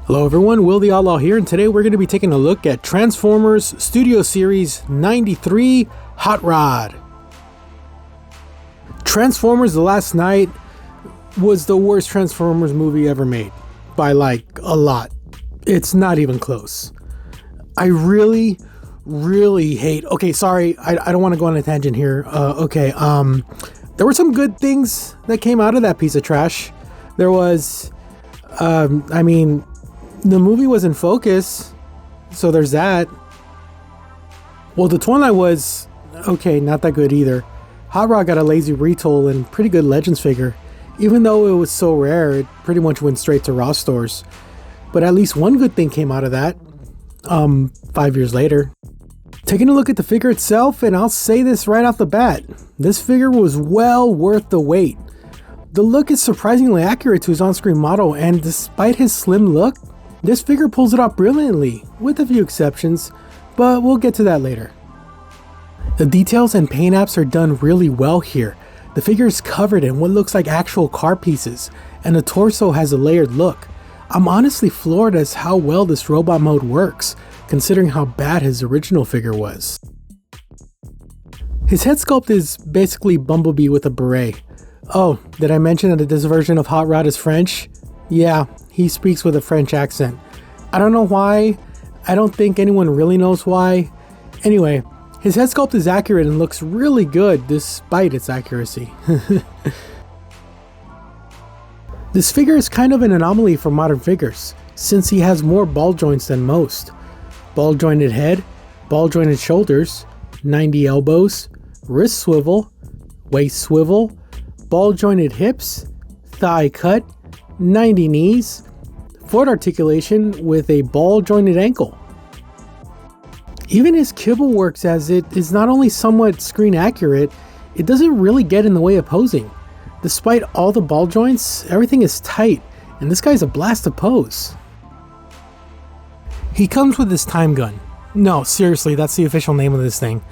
Hello everyone, Will the Outlaw here, and today we're going to be taking a look at Transformers Studio Series 93 Hot Rod. Transformers The Last Night was the worst Transformers movie ever made, by like a lot. It's not even close. I really hate, okay, sorry, I don't want to go on a tangent here. There were some good things that came out of that piece of trash. There was, the movie was in focus, so there's that. Well, the Twilight was, okay, not that good either. Hot Rod got a lazy retool and pretty good Legends figure. Even though it was so rare, it pretty much went straight to Raw stores. But at least one good thing came out of that, 5 years later. Taking a look at the figure itself, and I'll say this right off the bat, this figure was well worth the wait. The look is surprisingly accurate to his on-screen model, and despite his slim look, this figure pulls it off brilliantly, with a few exceptions, but we'll get to that later. The details and paint apps are done really well here. The figure is covered in what looks like actual car pieces, and the torso has a layered look. I'm honestly floored as how well this robot mode works, considering how bad his original figure was. His head sculpt is basically Bumblebee with a beret. Oh, did I mention that this version of Hot Rod is French? Yeah, he speaks with a French accent. I don't know why. I don't think anyone really knows why. Anyway, his head sculpt is accurate and looks really good despite its accuracy. This figure is kind of an anomaly for modern figures, since he has more ball joints than most. Ball jointed head, ball jointed shoulders, 90 elbows, wrist swivel, waist swivel, ball jointed hips, thigh cut, 90 knees, foot articulation with a ball jointed ankle. Even his kibble works, as it is not only somewhat screen accurate, it doesn't really get in the way of posing. Despite all the ball joints, everything is tight, and this guy's a blast to pose. He comes with his time gun. No, seriously, that's the official name of this thing.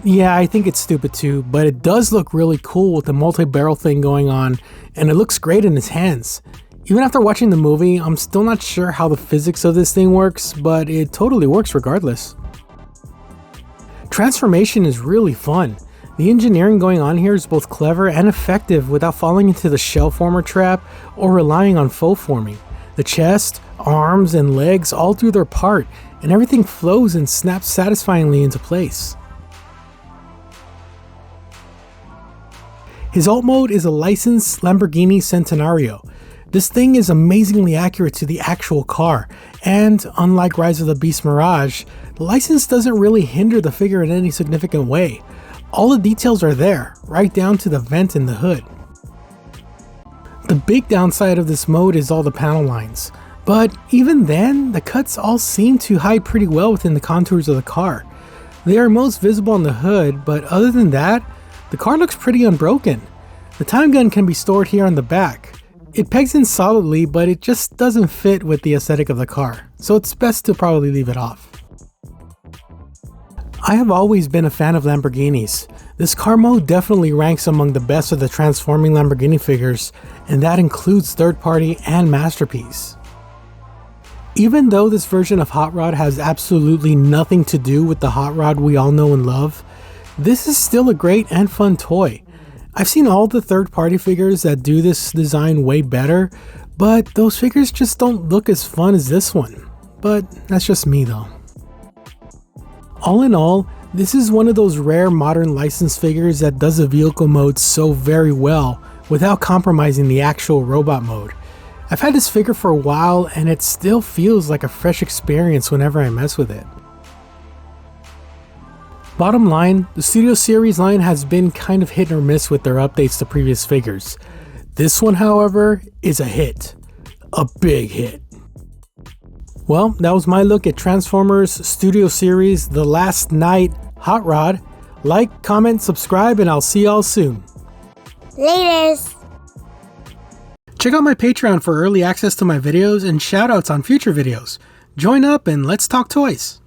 Yeah, I think it's stupid too, but it does look really cool with the multi-barrel thing going on, and it looks great in his hands. Even after watching the movie, I'm still not sure how the physics of this thing works, but it totally works regardless. Transformation is really fun. The engineering going on here is both clever and effective without falling into the shell former trap or relying on faux forming. The chest, arms, and legs all do their part, and everything flows and snaps satisfyingly into place. His alt mode is a licensed Lamborghini Centenario. This thing is amazingly accurate to the actual car, and unlike Rise of the Beast Mirage, the license doesn't really hinder the figure in any significant way. All the details are there, right down to the vent in the hood. The big downside of this mode is all the panel lines, but even then, the cuts all seem to hide pretty well within the contours of the car. They are most visible on the hood, but other than that, the car looks pretty unbroken. The time gun can be stored here on the back. It pegs in solidly, but it just doesn't fit with the aesthetic of the car, so it's best to probably leave it off. I have always been a fan of Lamborghinis. This car mode definitely ranks among the best of the transforming Lamborghini figures, and that includes third party and Masterpiece. Even though this version of Hot Rod has absolutely nothing to do with the Hot Rod we all know and love, this is still a great and fun toy. I've seen all the third-party figures that do this design way better, but those figures just don't look as fun as this one. But that's just me though. All in all, this is one of those rare modern licensed figures that does the vehicle mode so very well without compromising the actual robot mode. I've had this figure for a while and it still feels like a fresh experience whenever I mess with it. Bottom line, the Studio Series line has been kind of hit or miss with their updates to previous figures. This one, however, is a hit. A big hit. Well, that was my look at Transformers Studio Series The Last Night Hot Rod. Like, comment, subscribe, and I'll see y'all soon. Laters! Check out my Patreon for early access to my videos and shoutouts on future videos. Join up and let's talk toys.